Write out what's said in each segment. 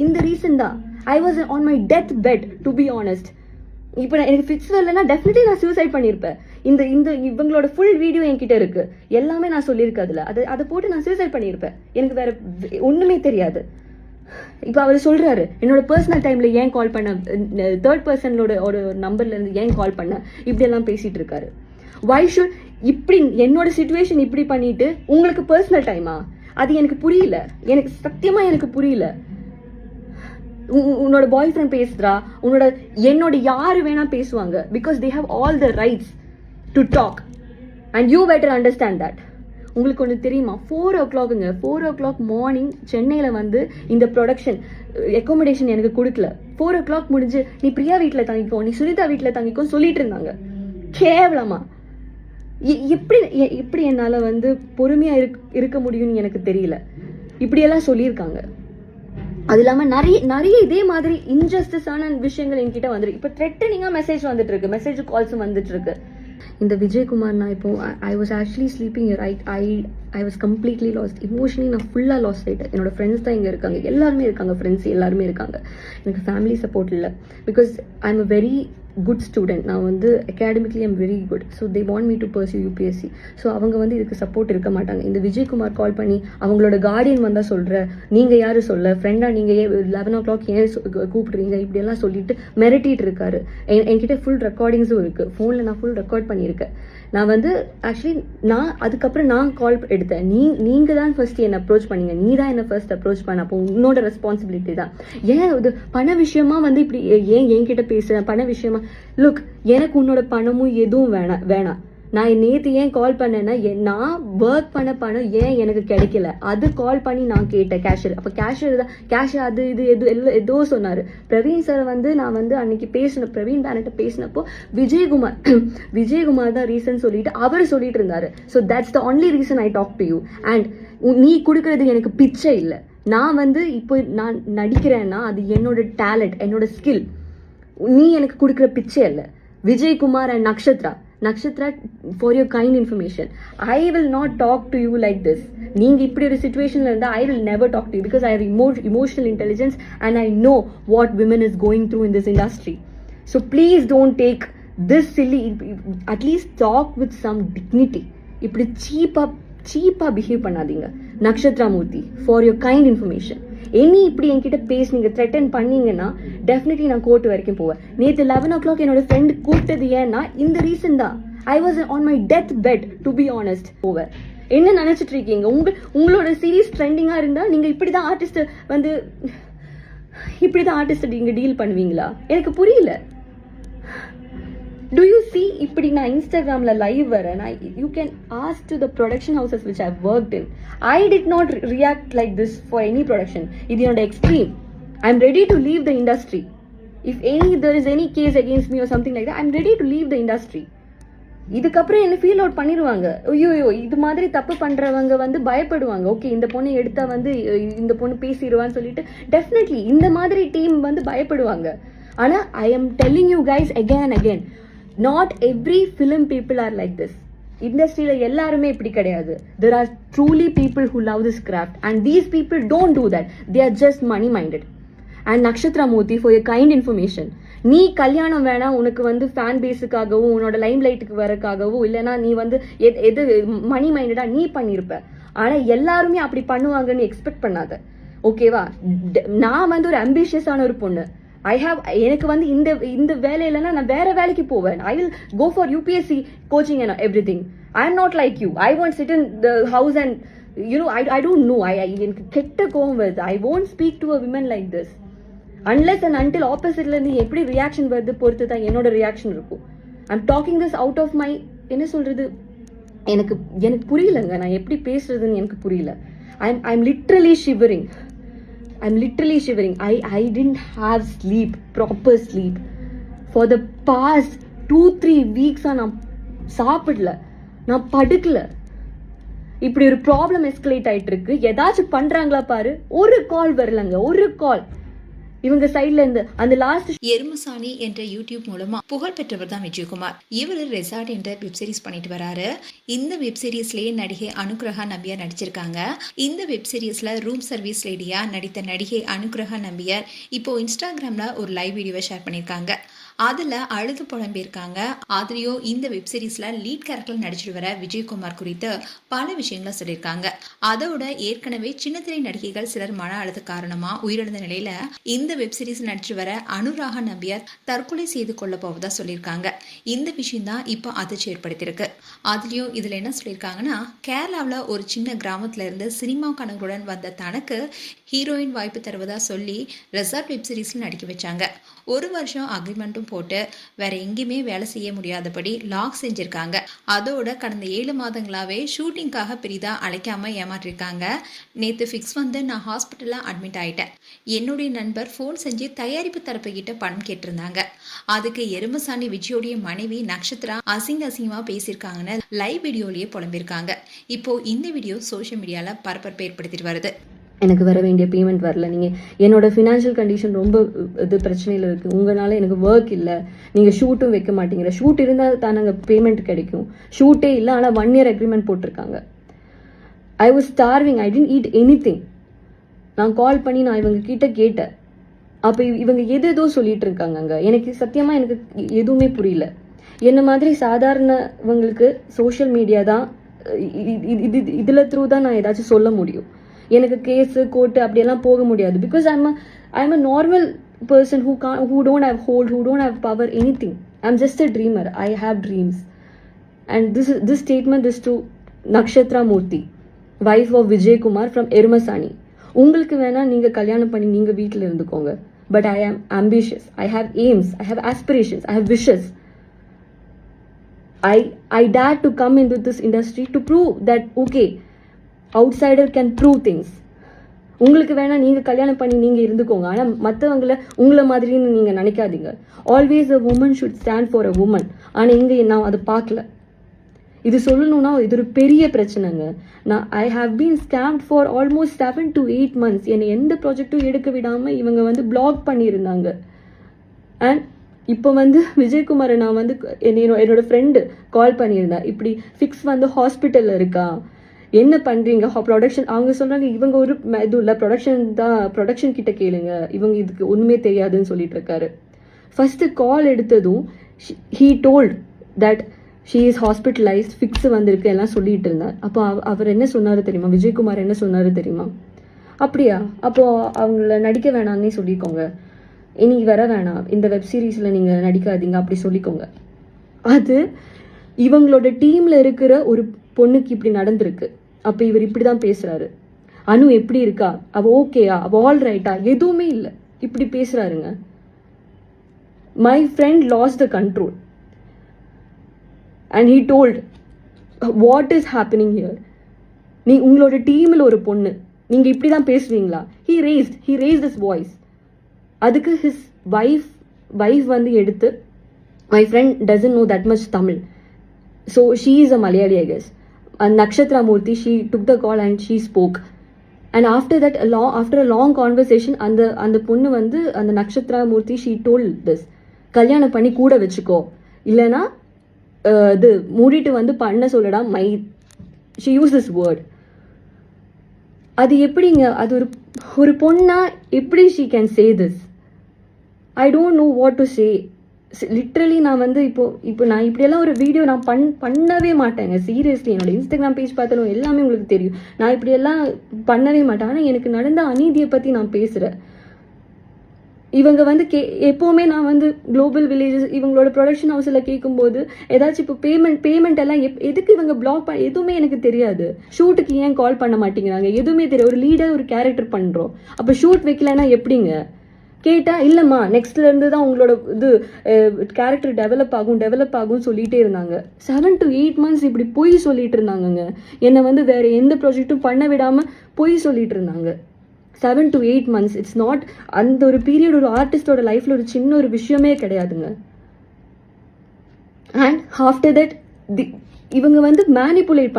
இந்த ரீசன் தான். I was on my death bed to be honest. இப்போ எனக்கு ஃபிக்ஸ் வரலன்னா டெஃபினெட்லி நான் சூசைட் பண்ணியிருப்பேன். இந்த இவங்களோட ஃபுல் வீடியோ என்கிட்ட இருக்கு, எல்லாமே நான் சொல்லியிருக்கேன். அதை போட்டு நான் சூசைட் பண்ணியிருப்பேன். எனக்கு வேற ஒண்ணுமே தெரியாது. இப்போ அவர் சொல்றாரு, என்னோட பர்சனல் டைம்ல ஏன் கால் பண்ண, தேர்ட் பர்சனோட ஒரு நம்பர்ல இருந்து ஏன் கால் பண்ண, இப்படி எல்லாம் பேசிட்டு இருக்காரு. வை ஷுட் இப்படி என்னோட சிச்சுவேஷன் இப்படி பண்ணிட்டு உங்களுக்கு பர்சனல் டைமா? அது எனக்கு புரியல, எனக்கு சத்தியமா எனக்கு புரியல. உன்னோட பாய் ஃப்ரெண்ட் பேசுறா, என்னோட யாரு வேணா பேசுவாங்க. Because they have all the rights to talk and you better understand that. உங்களுக்கு ஒன்று தெரியுமா, 4 o'clock மார்னிங் சென்னையில் வந்து இந்த ப்ரொடக்ஷன் அக்காமடேஷன் எனக்கு கொடுக்கல. 4 o'clock முடிஞ்சு நீ பிரியா வீட்டில் தங்கிக்கோ, நீ சுனிதா வீட்டில் தங்கிக்கோ சொல்லிட்டு இருந்தாங்க. கேவலமா எப்படி என்னால் வந்து பொறுமையாக இருக்க முடியும்னு எனக்கு தெரியல. இப்படியெல்லாம் சொல்லியிருக்காங்க. அது இல்லாமல் நிறைய இதே மாதிரி இன்ஜஸ்டிஸான விஷயங்கள் என்கிட்ட வந்துருக்கு. இப்போ த்ரெட்டனிங்காக மெசேஜ் வந்துட்டு இருக்கு, மெசேஜ் கால்ஸும் வந்துட்டு இருக்கு. இந்த விஜயகுமார், நான் இப்போ I was actually sleeping right, I was completely last. Emotionally நான் ஃபுல்லாக லாஸ்ட் ஆகிட்டேன். என்னோட ஃப்ரெண்ட்ஸ் தான் இங்கே இருக்காங்க, எல்லாருமே இருக்காங்க, ஃப்ரெண்ட்ஸ் எல்லாருமே இருக்காங்க. எனக்கு ஃபேமிலி சப்போர்ட் இல்லை. Because I am a very good student. நான் வந்து academically I'm very good. So they want me to pursue UPSC. So அவங்க வந்து இதுக்கு சப்போர்ட் இருக்க மாட்டாங்க. இந்த விஜயகுமார் கால் பண்ணி அவங்களோட கார்டியன் வந்தால் சொல்கிற, நீங்கள் யாரும் சொல்ல ஃப்ரெண்டாக நீங்கள் 11 o'clock ஏன் கூப்பிடுறீங்க, இப்படியெல்லாம் சொல்லிட்டு மிரட்டிட்டு இருக்காரு. என்கிட்ட ஃபுல் ரெக்கார்டிங்ஸும் இருக்குது, ஃபோனில் நான் ஃபுல் ரெக்கார்ட் பண்ணியிருக்கேன். நான் வந்து ஆக்சுவலி அதுக்கப்புறம் நான் கால் எடுத்தேன். நீங்கள் தான் ஃபர்ஸ்ட் என்னை அப்ரோச் பண்ணீங்க, நீ தான் என்னை ஃபர்ஸ்ட் அப்ரோச் பண்ண, அப்போ உன்னோட ரெஸ்பான்சிபிலிட்டி தான். ஏன் இது பண விஷயமா வந்து இப்படி ஏன் என்கிட்ட பேசுகிறேன், பண விஷயமா? லுக், எனக்கு உன்னோட பணமும் எதுவும் வேணாம். நான் நேற்று ஏன் கால் பண்ணேன்னா, நான் ஒர்க் பண்ண பணம் ஏன் எனக்கு கிடைக்கல, அது கால் பண்ணி நான் கேட்டேன் கேஷியர். அப்போ கேஷியர் அது இது ஏதோ சொன்னார். பிரவீன் சார் வந்து நான் வந்து அன்னைக்கு பிரவீன் பேனட்ட பேசினப்போ விஜயகுமார் தான் ரீசன் சொல்லிட்டு அவர் சொல்லிட்டு இருந்தாரு. So that's the only reason I talk to you. And நீ கொடுக்கறது எனக்கு பிச்சை இல்லை. நான் வந்து இப்போ நான் நடிக்கிறேன்னா அது என்னோட டேலண்ட், என்னோட ஸ்கில். நீ எனக்கு கொடுக்குற பிச்சை இல்லை. Vijayakumar and Nakshatra, for your kind information, I will not talk to you like this. நீங்க இப்படி ஒரு சிச்சுவேஷன்ல இருந்தா I will never talk to you because I have emotional intelligence and I know what women is going through in this industry. So please don't take this silly, at least talk with some dignity. இப்படி சீப்பா behave பண்ணாதீங்க. நக்ஷத்ரா மூர்த்தி, for your kind information, இப்படி என்கிட்ட பேசுனீங்க, threaten பண்ணீங்கன்னா definitely நான் court வரைக்கும் போவேன். நேற்று 11 o'clock என்னோட ஃப்ரெண்ட் கூப்பிட்டது ஏன்னா இந்த ரீசன் தான். I was on my death bed to be honest. போவேன். என்ன நினைச்சிட்டு இருக்கீங்க? உங்களோட சீரீஸ் ட்ரெண்டிங்கா இருந்தா நீங்க இப்படிதான் ஆர்டிஸ்ட் நீங்க டீல் பண்ணுவீங்களா? எனக்கு புரியல. Do you see, இப்படி நான் இன்ஸ்டாகிராம்ல லைவ் வரேன். You can ask to the production houses which I've worked in. I did not react like this for any production. இது என்னோட extreme. I'm ready to leave the industry. If there is any case against me or something like that, I'm ready to leave the industry. இதுக்கப்புறம் என்ன feel out பண்ணிடுவாங்க. ஐயோ, இது மாதிரி தப்பு பண்றவங்க வந்து பயப்படுவாங்க. ஓகே, இந்த பொண்ணு எடுத்தா வந்து இந்த பொண்ணு பேசிடுவான்னு சொல்லிட்டு டெஃபினெட்லி இந்த மாதிரி டீம் வந்து பயப்படுவாங்க. ஆனா I am telling you guys again, not every film people are like this. இண்டஸ்ட்ரியில எல்லாருமே இப்படி கிடையாது. There are truly people who love this craft and these people don't do that. They are just money minded. And Nakshatra Murthy, for your kind information, நீ கல்யாணம் வேணா, உனக்கு வந்து fan பேஸுக்காகவும் உன்னோட லைம் லைட்டுக்கு வரக்காகவும் இல்லைன்னா நீ வந்து எது மணி மைண்டடா நீ பண்ணியிருப்ப. ஆனா எல்லாருமே அப்படி பண்ணுவாங்கன்னு எக்ஸ்பெக்ட் பண்ணாத. ஓகேவா? நான் வந்து ஒரு அம்பிஷியஸான ஒரு பொண்ணு. எனக்கு வந்து இந்த வேலை இல்லைன்னா நான் வேற வேலைக்கு போவேன். I will go for UPSC coaching and everything. I am not like you. I want sit in the house and I don't know. எனக்கு கெட்ட கோவம் வருது. ஐ won't speak to a woman like this unless and until ஆப்போசிட்ல இருந்து எப்படி reaction வருது பொறுத்து தான் என்னோட ரியாக்ஷன் இருக்கும். I'm talking this out of my, என்ன சொல்றது, எனக்கு புரியலங்க. நான் எப்படி பேசுறதுன்னு எனக்கு புரியல. I'm literally shivering. I didn't have proper sleep for the past 2-3 weeks. நான் சாப்பிடல, நான் படுக்கல. இப்படி ஒரு ப்ராப்ளம் எஸ்கலேட் ஆயிட்டு இருக்கு. ஏதாச்சும் பண்றாங்களா பாரு. ஒரு கால் வரலங்க, ஒரு கால். இவங்க சைட்ல இருந்து அந்த லாஸ்ட் எருமசாணி என்ற யூடியூப் மூலமா புகழ் பெற்றவர் தான் விஜயகுமார். இவர் ரெசார்ட் என்ற வெப் சீரிஸ் பண்ணிட்டு வராரு. இந்த வெப் சீரிஸ்லயே நடிகை அனுகிரகா நம்பியார் நடிச்சிருக்காங்க. இந்த வெப் சீரிஸ்ல ரூம் சர்வீஸ் லேடியா நடித்த நடிகை அனுகிரகா நம்பியார் இப்போ இன்ஸ்டாகிராம்ல ஒரு லைவ் வீடியோவை ஷேர் பண்ணியிருக்காங்க. அதுல அழுது புலம்பியிருக்காங்க. அதுலயும் இந்த வெப் சீரிஸ்ல லீட் கேரக்டர் நடிச்சிட்டு வர விஜயகுமார் குறித்து பல விஷயங்களை சொல்லியிருக்காங்க. அதோட ஏற்கனவே சின்னத்திரை நடிகைகள் சிலர் மன அழுத்த காரணமா உயிரிழந்த நிலையில இந்த வெப் சீரிஸ் நடிச்சு வர அனுராகா நம்பியார் தற்கொலை செய்து கொள்ள போவதா சொல்லியிருக்காங்க. இந்த விஷயம் தான் இப்போ அதிர்ச்சி ஏற்படுத்தியிருக்கு. அதுலயும் இதுல என்ன சொல்லியிருக்காங்கன்னா, கேரளாவில் ஒரு சின்ன கிராமத்துல இருந்து சினிமா கனவுடன் வந்த தனக்கு ஹீரோயின் வாய்ப்பு தருவதா சொல்லி ரெசார்ட் வெப் சீரிஸ்ல நடிக்க வச்சாங்க. 1 வருஷம் அக்ரிமெண்ட்டும் போட்டு வேற எங்கேயுமே வேலை செய்ய முடியாதபடி லாக் செஞ்சிருக்காங்க. அதோட கடந்த 7 மாதங்களாவே ஷூட்டிங்காக பெரிதா அழைக்காம ஏமாற்றிருக்காங்க. நேத்து ஃபிக்ஸ் வந்து நான் ஹாஸ்பிட்டல்ல அட்மிட் ஆயிட்டேன். என்னுடைய நண்பர் ஃபோன் செஞ்சு தயாரிப்பு தரப்பு கிட்ட பணம் கேட்டிருந்தாங்க. அதுக்கு எருமசாணி விஜயோடைய மனைவி நக்ஷத்ரா அசிங்கமா பேசியிருக்காங்கன்னு லைவ் வீடியோலயே புலம்பிருக்காங்க. இப்போ இந்த வீடியோ சோஷியல் மீடியால பரபரப்பை ஏற்படுத்திட்டு வருது. எனக்கு வர வேண்டிய பேமெண்ட் வரல, நீங்கள் என்னோட ஃபினான்ஷியல் கண்டிஷன் ரொம்ப இது பிரச்சனையில் இருக்குது, உங்களால் எனக்கு ஒர்க் இல்லை, நீங்கள் ஷூட்டும் வைக்க மாட்டேங்கிற, ஷூட் இருந்தால் தானங்க பேமெண்ட் கிடைக்கும், ஷூட்டே இல்லை, ஆனால் 1 year அக்ரிமெண்ட் போட்டிருக்காங்க. I was starving, I didn't eat any. நான் கால் பண்ணி நான் இவங்க கிட்ட கேட்டேன். அப்போ இவங்க எதோ சொல்லிட்டு இருக்காங்க. எனக்கு சத்தியமாக எனக்கு எதுவுமே புரியல. என்ன மாதிரி சாதாரணவங்களுக்கு சோஷியல் மீடியா தான் இதில் த்ரூ தான் நான் ஏதாச்சும் சொல்ல முடியும். எனக்கு கேஸு கோர்ட்டு அப்படியெல்லாம் போக முடியாது. Because I'm a normal person who don't have hold, who don't have power, anything. I'm just a dreamer. I have dreams. And this statement is to Nakshatra Murthy, wife of Vijay Kumar from Erumasani. உங்களுக்கு வேணா நீங்க கல்யாணம் பண்ணி நீங்க வீட்டில் இருந்துக்கோங்க. But I am ambitious. I have aims. I have aspirations. I have wishes. I dare to come into this industry to prove that okay, outsider can prove things. உங்களுக்கு வேணா நீங்க கல்யாணம் பண்ணி நீங்க இருந்துக்கோங்க. ஆனா மற்றவங்கள உங்களை மாதிரின்னு நீங்க நினைக்காதீங்க. Always a woman should stand for a woman. ஆனா இங்க நான் அதை பார்க்கல. இது சொல்லணும்னா இது ஒரு பெரிய பிரச்சனைங்க. நான் I have been scammed for almost 7 to 8 months. என்னை எந்த ப்ராஜெக்டும் எடுக்க விடாமல் இவங்க வந்து பிளாக் பண்ணியிருந்தாங்க. அண்ட் இப்போ வந்து விஜயகுமாரை நான் வந்து என்னோட ஃப்ரெண்டு கால் பண்ணியிருந்தேன். இப்படி ஃபிக்ஸ் வந்து ஹாஸ்பிட்டலில் இருக்கா, என்ன பண்ணுறீங்க ப்ரொடக்ஷன். அவங்க சொல்கிறாங்க இவங்க ஒரு இது இல்லை, ப்ரொடக்ஷன் கிட்ட கேளுங்க, இவங்க இதுக்கு ஒன்றுமே தெரியாதுன்னு சொல்லிட்டு இருக்காரு. ஃபஸ்ட்டு கால் எடுத்ததும் he told that she is hospitalised, fix வந்திருக்கு எல்லாம் சொல்லிட்டு இருந்தார். அப்போ அவர் என்ன சொன்னார் தெரியுமா, விஜயகுமார் என்ன சொன்னார் தெரியுமா, அப்படியா அப்போது அவங்கள நடிக்க வேணாம்னே சொல்லிக்கோங்க, இன்னைக்கு வர வேணாம், இந்த வெப் சீரிஸில் நீங்கள் நடிக்காதீங்க அப்படி சொல்லிக்கோங்க. அது இவங்களோட டீமில் இருக்கிற ஒரு பொண்ணுக்கு இப்படி நடந்திருக்கு. அப்போ இவர் இப்படி தான் பேசுகிறாரு. அனு எப்படி இருக்கா, அவள் ஓகேயா, அவள் ஆல் ரைட்டா, எதுவுமே இல்லை, இப்படி பேசுகிறாருங்க. My friend lost the control. And he told, what is happening here? நீ உங்களோட டீமில் ஒரு பொண்ணு, நீங்கள் இப்படி தான் பேசுவீங்களா? He raised his voice. அதுக்கு his wife வந்து எடுத்து, my friend doesn't know that much Tamil, so she is a Malayali I guess. And Nakshatra Murthy, she took the call and she spoke. And after that, after a long conversation, அந்த பொண்ணு வந்து அந்த Nakshatra Murthy, she told this, கல்யாணம் பண்ணி கூட வச்சுக்கோ, இல்லைனா இது மூடிட்டு வந்து பண்ண சொல்லடா my, she use this word. அது எப்படிங்க, அது ஒரு பொண்ணா எப்படி she can say this? I don't know what to say. Literally நான் வந்து இப்போ நான் இப்படியெல்லாம் ஒரு வீடியோ நான் பண்ணவே மாட்டேங்க. சீரியஸ்லி என்னோட இன்ஸ்டாகிராம் பேஜ் பார்த்தாலும் எல்லாமே உங்களுக்கு தெரியும், நான் இப்படியெல்லாம் பண்ணவே மாட்டேன். ஆனால் எனக்கு நடந்த அநீதியை பற்றி நான் பேசுகிறேன். இவங்க வந்து எப்போவுமே நான் வந்து குளோபல் வில்லேஜஸ் இவங்களோட ப்ரொடக்ஷன் ஹவுஸில் கேட்கும்போது ஏதாச்சும் இப்போ பேமெண்ட் எல்லாம் எதுக்கு இவங்க பிளாக் எதுவுமே எனக்கு தெரியாது. ஷூட்டுக்கு ஏன் கால் பண்ண மாட்டேங்கிறாங்க எதுவுமே தெரியாது. ஒரு லீடர் ஒரு கேரக்டர் பண்ணுறோம், அப்போ ஷூட் வைக்கலன்னா எப்படிங்க? கேட்டால் இல்லைம்மா நெக்ஸ்ட்லேருந்து தான் உங்களோட இது கேரக்டர் டெவலப் ஆகும் சொல்லிகிட்டே இருந்தாங்க. 7 to 8 months இப்படி பொய் சொல்லிட்டு இருந்தாங்கங்க. என்னை வந்து வேறு எந்த ப்ராஜெக்டும் பண்ண விடாமல் பொய் சொல்லிட்டு இருந்தாங்க. 7 to 8 months, இட்ஸ் நாட், அந்த ஒரு பீரியட் ஒரு ஆர்டிஸ்டோட லைஃப்பில் ஒரு சின்ன ஒரு விஷயமே கிடையாதுங்க. அண்ட் ஆஃப்டர் தட் இவங்க வந்து மேனிப்புலேட்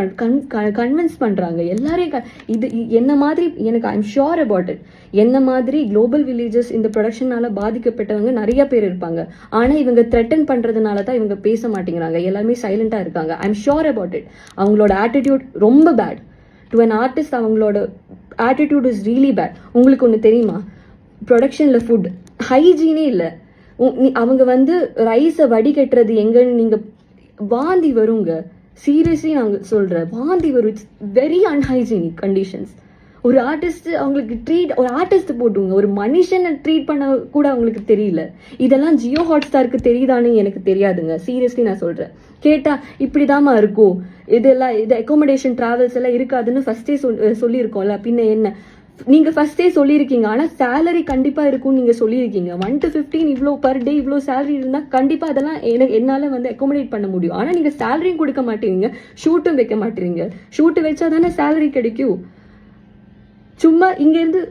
கன்வின்ஸ் பண்றாங்க எல்லாரையும். இது என்ன மாதிரி எனக்கு ஐம் ஷுர் அபவுட் இட், என்ன மாதிரி குளோபல் வில்லேஜஸ் இந்த ப்ரொடக்ஷனால பாதிக்கப்பட்டவங்க நிறைய பேர் இருப்பாங்க. ஆனா இவங்க த்ரெட்டன் பண்றதுனால தான் இவங்க பேச மாட்டேங்கிறாங்க, எல்லாருமே சைலண்டா இருக்காங்க. I'm sure about it. அவங்களோட ஆட்டிடியூட் ரொம்ப பேட். டு அன் ஆர்டிஸ்ட் அவங்களோட ஆட்டிடியூட் இஸ் ரியலி பேட். உங்களுக்கு ஒன்று தெரியுமா, ப்ரொடக்ஷன்ல ஃபுட் ஹைஜீனே இல்லை. அவங்க வந்து ரைஸை வடிகட்டுறது எங்கன்னு நீங்க வாந்தி வருங்க. சீரியஸ்லி நாங்க சொல்றேன், வாந்தி வரும். It's very unhygienic conditions. ஒரு ஆர்டிஸ்ட் அவங்களுக்கு ஒரு ஆர்டிஸ்ட் போட்டுங்க, ஒரு மனுஷனை ட்ரீட் பண்ண கூட அவங்களுக்கு தெரியல. இதெல்லாம் ஜியோ ஹாட்ஸ்டாருக்கு தெரியுதான்னு எனக்கு தெரியாதுங்க. சீரியஸ்லி நான் சொல்றேன். கேட்டா இப்படிதாம்மா இருக்கும், இதெல்லாம் இது அகாமடேஷன் டிராவல்ஸ் எல்லாம் இருக்காதுன்னு ஃபர்ஸ்டே சொல்லியிருக்கோம்ல, பின்ன என்ன நீங்க ஃபர்ஸ்டே சொல்லியிருக்கீங்க. ஆனா சேலரி கண்டிப்பா இருக்கும்னு நீங்க சொல்லியிருக்கீங்க. 1 to 15 இவ்வளோ பர் டே இவ்வளோ சேலரி இருந்தா கண்டிப்பா அதெல்லாம் என்னால வந்து அகாமடேட் பண்ண முடியும். ஆனா நீங்க சேலரியும் கொடுக்க மாட்டீங்க, ஷூட்டும் வைக்க மாட்டீங்க. ஷூட்டு வச்சா தானே சேலரி கிடைக்கும். சும்மா இங்க இருந்து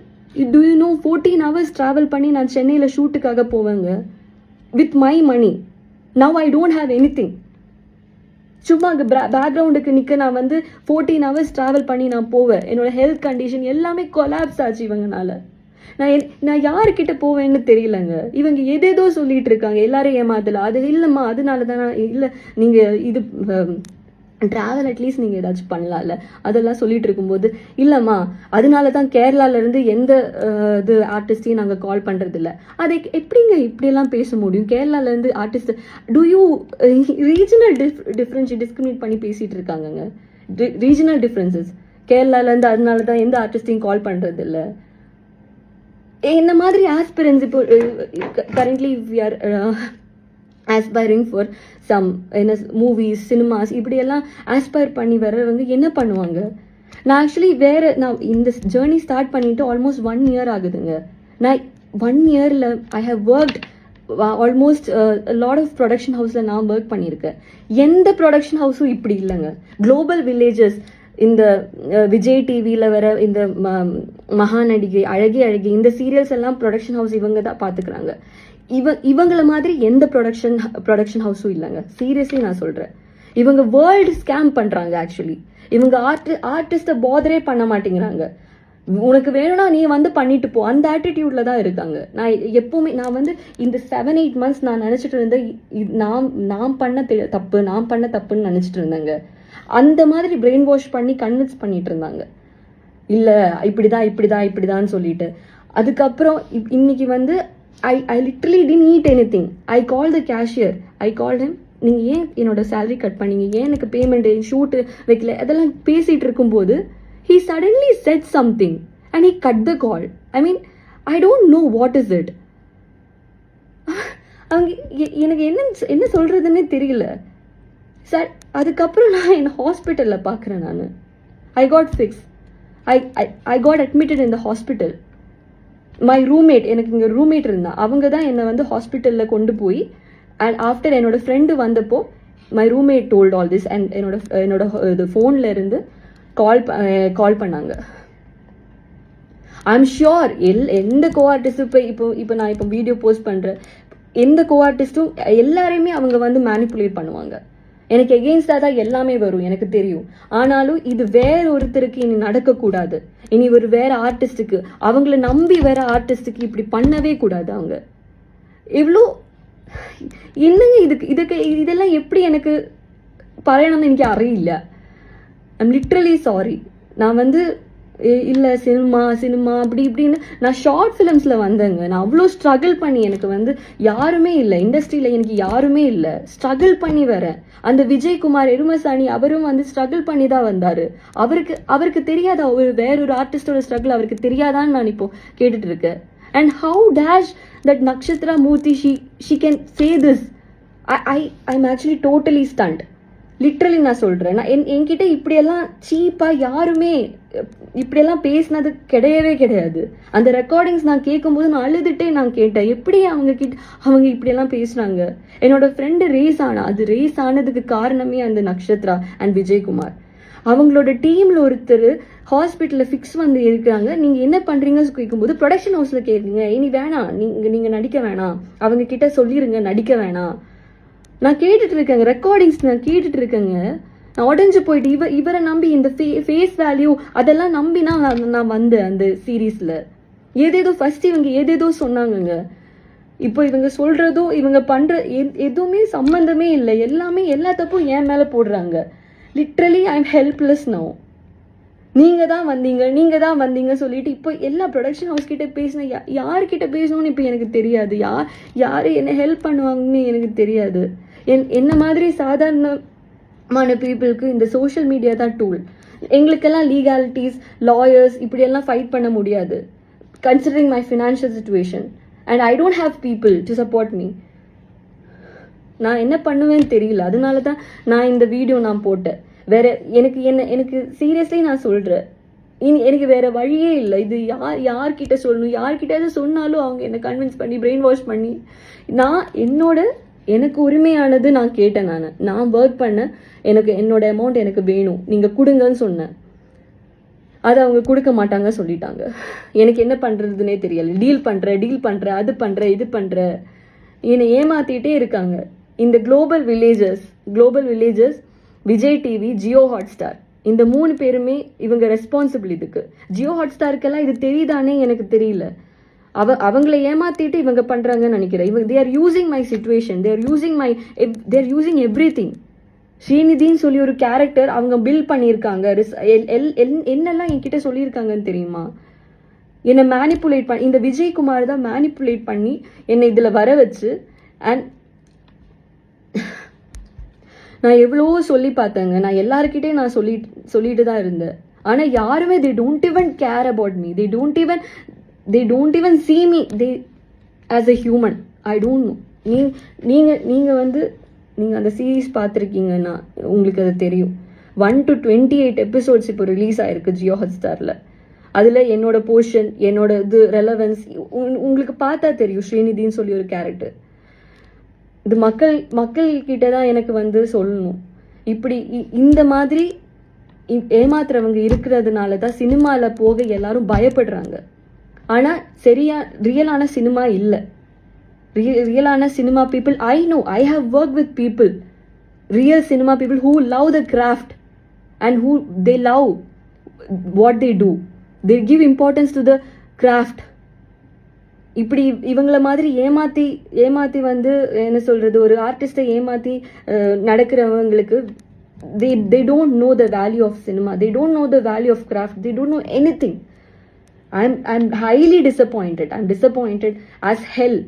do you know 14 hours travel பண்ணி நான் சென்னையில ஷூட்டுக்காக போவேங்க with my money. Now I don't have anything. சும்மா அங்கே பேக்ரவுண்டுக்கு நிற்க நான் வந்து 14 hours ட்ராவல் பண்ணி நான் போவேன். என்னோட ஹெல்த் கண்டிஷன் எல்லாமே கொலாப்ஸ் ஆச்சு இவங்கனால. நான் யாருக்கிட்ட போவேன்னு தெரியலங்க. இவங்க எதேதோ சொல்லிட்டு இருக்காங்க, எல்லாரும் ஏமாத்தல. அது இல்லைம்மா, அதனால தான் இல்லை, நீங்கள் இது ட்ராவல் அட்லீஸ்ட் நீங்கள் ஏதாச்சும் பண்ணலாம்ல, அதெல்லாம் சொல்லிட்டு இருக்கும்போது இல்லைம்மா அதனால தான் கேரளாவிலேருந்து எந்த இது ஆர்டிஸ்டையும் நாங்கள் கால் பண்ணுறதில்ல. அதை எப்படிங்க இப்படியெல்லாம் பேச முடியும்? கேரளாவிலேருந்து artist do you regional discriminate பண்ணி பேசிகிட்டு இருக்காங்கங்க. ரீஜனல் டிஃப்ரென்சஸ் கேரளாவிலேருந்து அதனால தான் எந்த ஆர்டிஸ்டையும் கால் பண்ணுறதில்ல. என்ன மாதிரி ஆஸ்பிரன்ஸ் இப்போ currently we are aspiring for some என்ன மூவிஸ் சினிமாஸ் இப்படியெல்லாம் ஆஸ்பயர் பண்ணி வர்றவங்க என்ன பண்ணுவாங்க? நான் ஆக்சுவலி நான் இந்த ஜேர்னி ஸ்டார்ட் பண்ணிட்டு ஆல்மோஸ்ட் 1 year ஆகுதுங்க. நான் 1 yearல I have worked almost lot of production ஹவுஸில் நான் ஒர்க் பண்ணியிருக்கேன். எந்த ப்ரொடக்ஷன் ஹவுஸும் இப்படி இல்லைங்க. குளோபல் வில்லேஜஸ், இந்த விஜய் டிவியில் வர இந்த மகாநடிகை, அழகி அழகி, இந்த சீரியல்ஸ் எல்லாம் ப்ரொடக்ஷன் ஹவுஸ் இவங்க தான் பார்த்துக்கிறாங்க. இவங்கள மாதிரி எந்த ப்ரொடக்ஷன் ஹவுஸும் இல்லைங்க. சீரியஸ்லி நான் சொல்றேன். இவங்க வேர்ல்டு ஸ்கேம் பண்றாங்க. ஆக்சுவலி இவங்க ஆர்டிஸ்ட பாதரே பண்ண மாட்டேங்கிறாங்க. உனக்கு வேணும்னா நீ வந்து பண்ணிட்டு போ, அந்த ஆட்டிடியூட்ல தான் இருக்காங்க. நான் எப்பவுமே நான் வந்து இந்த 7-8 months நான் நினைச்சிட்டு இருந்தேன் நான் பண்ண தப்புன்னு நினைச்சிட்டு இருந்தேங்க. அந்த மாதிரி பிரெயின் வாஷ் பண்ணி கன்வின்ஸ் பண்ணிட்டு இருந்தாங்க. இல்ல இப்படிதான் சொல்லிட்டு. அதுக்கப்புறம் இன்னைக்கு வந்து I literally didn't eat anything. I called the cashier. I called him. நீங்கள் ஏன் என்னோட சேலரி கட் பண்ணீங்க, ஏன் எனக்கு பேமெண்ட் ஷூட்டு வைக்கல, அதெல்லாம் பேசிகிட்டு இருக்கும்போது he suddenly said something and he cut the call. I mean, I don't know what is it. அவங்க எனக்கு என்ன சொல்கிறதுன்னே தெரியல சார். அதுக்கப்புறம் நான் என் ஹாஸ்பிட்டலில் பார்க்குறேன். நான் I got fixed. I got admitted in the hospital. My roommate, எனக்கு இங்கே ரூம்மேட் இருந்தா, அவங்க தான் என்னை வந்து ஹாஸ்பிட்டலில் கொண்டு போய், அண்ட் ஆஃப்டர் என்னோட ஃப்ரெண்டு வந்தப்போ my roommate told all this. And என்னோட இது ஃபோனில் இருந்து கால் பண்ணாங்க. ஐ எம் ஷியோர் எந்த கோ ஆர்டிஸ்டும் இப்போ நான் இப்போ வீடியோ போஸ்ட் பண்ணுறேன், எந்த கோ ஆர்டிஸ்ட்டும் எல்லாரையுமே அவங்க வந்து மேனிப்புலேட் பண்ணுவாங்க. எனக்கு எகெயின்ஸ்டாக தான் எல்லாமே வரும், எனக்கு தெரியும். ஆனாலும் இது வேற ஒருத்தருக்கு இனி நடக்கக்கூடாது. இனி ஒரு வேற ஆர்டிஸ்டுக்கு, அவங்கள நம்பி வேற ஆர்டிஸ்டுக்கு இப்படி பண்ணவே கூடாது. அவங்க எவ்வளோ என்னங்க இதெல்லாம் எப்படி எனக்கு പറയണമെന്ന് എനിക്ക് അറിയില്ല. I'm literally sorry. நான் வந்து இல்லை சினிமா அப்படி இப்படின்னு நான் ஷார்ட் ஃபிலிம்ஸில் வந்தேங்க. நான் அவ்வளோ ஸ்ட்ரகிள் பண்ணி, எனக்கு வந்து யாருமே இல்லை இண்டஸ்ட்ரியில், எனக்கு யாருமே இல்லை, ஸ்ட்ரகிள் பண்ணி வரேன். அந்த விஜயகுமார் எருமசாணி அவரும் வந்து ஸ்ட்ரகிள் பண்ணி தான் வந்தார். அவருக்கு தெரியாதா வேறொரு ஆர்டிஸ்டோட ஸ்ட்ரகிள் அவருக்கு தெரியாதான்னு நான் இப்போ கேட்டுட்டு இருக்கேன். And how dare that Nakshatra Murthy she can say this. I'm actually totally stunned. Literally நான் சொல்கிறேன். நான் என்கிட்ட இப்படியெல்லாம் சீப்பாக யாருமே இப்படியெல்லாம் பேசினது கிடையாது. அந்த ரெக்கார்டிங்ஸ் நான் கேட்கும்போது நான் அழுதுகிட்டே நான் கேட்டேன், எப்படி அவங்க இப்படியெல்லாம் பேசுனாங்க. என்னோட ஃப்ரெண்டு ரேஸ் ஆனதுக்கு காரணமே அந்த நக்ஷத்ரா அண்ட் விஜயகுமார். அவங்களோட டீமில் ஒருத்தர் ஹாஸ்பிட்டலில் ஃபிக்ஸ் வந்து இருக்கிறாங்க. நீங்கள் என்ன பண்ணுறீங்கன்னு கேட்கும்போது ப்ரொடக்ஷன் ஹவுஸில் கேட்குறீங்க, இனி வேணாம், நீங்கள் நடிக்க வேணாம், அவங்க கிட்ட சொல்லிடுங்க நடிக்க வேணாம். நான் கேட்டுட்டு இருக்கேங்க, ரெக்கார்டிங்ஸ் நான் கேட்டுட்டு இருக்கேங்க. நான் உடஞ்சு போயிட்டு இவரை நம்பி இந்த ஃபேஸ் வேல்யூ அதெல்லாம் நம்பினா நான் வந்தேன் அந்த சீரீஸ்ல. ஏதேதோ ஃபர்ஸ்ட் இவங்க ஏதேதோ சொன்னாங்கங்க. இப்போ இவங்க சொல்றதோ இவங்க பண்ற எதுவுமே சம்பந்தமே இல்லை. எல்லாமே எல்லா தப்பும் என் மேல போடுறாங்க. Literally I am helpless now. நீங்க தான் வந்தீங்க சொல்லிட்டு இப்போ எல்லா ப்ரொடக்ஷன் ஹவுஸ் கிட்ட பேசின யார்கிட்ட பேசணும்னு இப்போ எனக்கு தெரியாது. யாரு என்ன ஹெல்ப் பண்ணுவாங்கன்னு எனக்கு தெரியாது. என்ன மாதிரி சாதாரணமான பீப்புளுக்கு இந்த சோஷியல் மீடியா தான் டூல். எங்களுக்கெல்லாம் லீகாலிட்டிஸ் லாயர்ஸ் இப்படியெல்லாம் ஃபைட் பண்ண முடியாது. considering my financial situation and I don't have people to support me. நான் என்ன பண்ணுவேன்னு தெரியல. அதனால தான் நான் இந்த வீடியோ நான் போட்டேன். வேற எனக்கு சீரியஸ்லி நான் சொல்றேன், எனக்கு வேற வழியே இல்லை. இது யார்கிட்ட சொல்லணும், யார்கிட்ட சொன்னாலும் அவங்க என்னை கன்வின்ஸ் பண்ணி பிரெயின் வாஷ் பண்ணி எனக்கு உரிமையானது நான் கேட்டேன். நான் ஒர்க் பண்ண என்னோட அமௌண்ட் எனக்கு வேணும், நீங்க கொடுங்கன்னு சொன்னேன். அதை அவங்க கொடுக்க மாட்டாங்க சொல்லிட்டாங்க. எனக்கு என்ன பண்றதுன்னே தெரியல. டீல் பண்ற அது பண்ற இது பண்ற என்னை ஏமாத்திட்டே இருக்காங்க. இந்த global villages Vijay TV, Jio Hotstar, இந்த 3 பேருமே இவங்க ரெஸ்பான்சிபிள் இதுக்கு. ஜியோ ஹாட்ஸ்டாருக்கெல்லாம் இது தெரியுதானே எனக்கு தெரியல. அவங்களை ஏமாத்திட்டு இவங்க பண்றாங்கன்னு நினைக்கிறேன். they are using my situation, they are using everything. ஸ்ரீநிதின்னு சொல்லி ஒரு கேரக்டர் அவங்க பில்ட் பண்ணியிருக்காங்க. என்னெல்லாம் என்கிட்ட சொல்லியிருக்காங்கன்னு தெரியுமா? என்னை மேனிப்புலேட் பண்ணி, இந்த விஜயகுமார் தான் மேனிப்புலேட் பண்ணி என்னை இதில் வர வச்சு. அண்ட் நான் எவ்வளவோ சொல்லி பார்த்தேங்க. நான் எல்லாருக்கிட்டே நான் சொல்லிட்டு தான் இருந்தேன். ஆனால் யாருமே they don't even care about me. they don't even see me as a human. I don't know. நீங்கள் அந்த சீரீஸ் பார்த்துருக்கீங்கன்னா உங்களுக்கு அது தெரியும். 1 to 28 எபிசோட்ஸ் இப்போ ரிலீஸ் ஆயிருக்கு ஜியோ ஹாட்ஸ்டாரில். அதில் என்னோட போர்ஷன், என்னோட இது ரெலவன்ஸ் உங்களுக்கு பார்த்தா தெரியும். ஸ்ரீநிதின்னு சொல்லி ஒரு கேரக்டர். இது மக்கள் கிட்ட தான் எனக்கு சொல்லணும். இப்படி இந்த மாதிரி ஏமாத்துறவங்க இருக்கிறதுனால தான் சினிமாவில் போக எல்லாரும் பயப்படுறாங்க. ஆனால் ரியலான சினிமா இல்லை. Real cinema people, I have worked with people, real cinema people who love the craft and who they love what they do. They give importance to the craft. இப்படி இவங்கள மாதிரி ஏமாத்தி என்ன சொல்றது, ஒரு ஆர்டிஸ்டை ஏமாத்தி நடக்கிறவங்களுக்கு they don't know the value of cinema, they don't know the value of craft, they don't know anything. I'm highly disappointed. I'm disappointed as hell.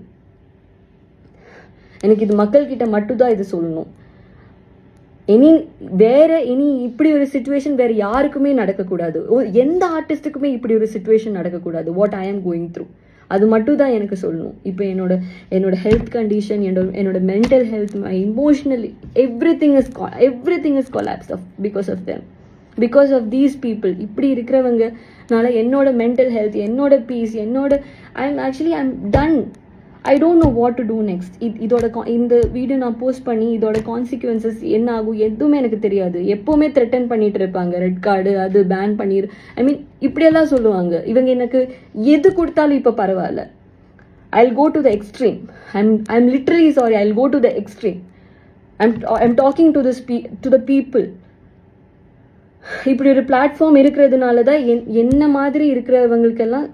எனக்கு இது மக்கள்கிட்ட மட்டும்தான் இது சொல்லணும். இனி இப்படி ஒரு சிச்சுவேஷன் வேற யாருக்குமே நடக்கக்கூடாது. எந்த ஆர்டிஸ்டுக்குமே இப்படி ஒரு சிச்சுவேஷன் நடக்கக்கூடாது. What I am going through அது மட்டும் தான் எனக்கு சொல்லணும். இப்போ என்னோட ஹெல்த் கண்டிஷன், என்னோட mental health, my emotional everything is collapsed because of them, because of these people. இப்படி இருக்கிறவங்கனால என்னோட மென்டல் ஹெல்த், என்னோட piece, I'm done. I don't know what to do next. இந்த வீடியோ நான் போஸ்ட் பண்ணி இதோட கான்சிக்வன்சஸ் என்ன ஆகும் எதுவுமே எனக்கு தெரியாது. எப்போவுமே த்ரெட்டன் பண்ணிட்டு இருப்பாங்க, ரெட் கார்டு அது பேன் பண்ணிடு, இப்படியெல்லாம் சொல்லுவாங்க. இவங்க எனக்கு எது கொடுத்தாலும் இப்போ பரவாயில்ல. I'll go to the extreme. I'm literally sorry. I'll go to the extreme. I'm talking to the people. இப்படி ஒரு பிளாட்ஃபார்ம் இருக்கிறதுனால தான் என்ன மாதிரி இருக்கிறவங்களுக்கெல்லாம்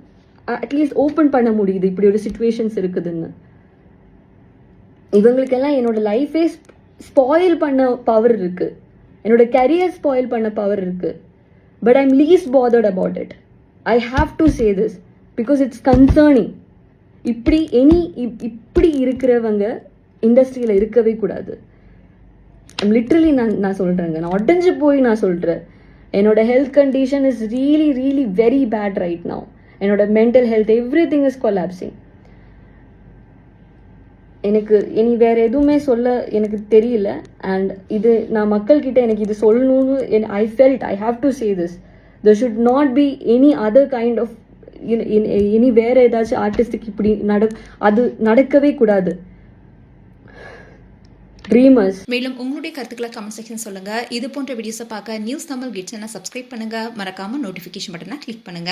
அட்லீஸ்ட் ஓப்பன் பண்ண முடியுது. இப்படி ஒரு சிச்சுவேஷன்ஸ் இருக்குதுன்னு. இவங்களுக்கெல்லாம் என்னோட லைஃபே ஸ்பாயில் பண்ண பவர் இருக்கு, என்னோட கரியர் ஸ்பாயில் பண்ண பவர் இருக்கு. But I am least bothered about it. I have to say this because it's concerning. இப்படி இருக்கிறவங்க இண்டஸ்ட்ரியில் இருக்கவே கூடாது. லிட்ரலி நான் சொல்றேங்க, நான் உடஞ்சு போய் நான் சொல்றேன். என்னோட health condition is really really very bad right now. என்னோட mental health everything is collapsing. எனக்கு இனி வேற எதுவுமே சொல்ல எனக்கு தெரியல. அண்ட் இது நான் மக்கள்கிட்ட எனக்கு இது சொல்லணும்னு I felt I have to say this. there should not be any other kind of இனி வேற ஏதாச்சும் ஆர்டிஸ்டுக்கு இப்படி அது நடக்கவே கூடாது. ட்ரீமர்ஸ். மேலும் உங்களுடைய கருத்துக்களை கமெண்ட் செக்ஷன் சொல்லுங்க. இது போன்ற வீடியோஸை பார்க்க நியூஸ் தமிழ் கிட் சேனல் சப்ஸ்கிரைப் பண்ணுங்க. மறக்காம நோட்டிஃபிகேஷன் பட்டனை கிளிக் பண்ணுங்க.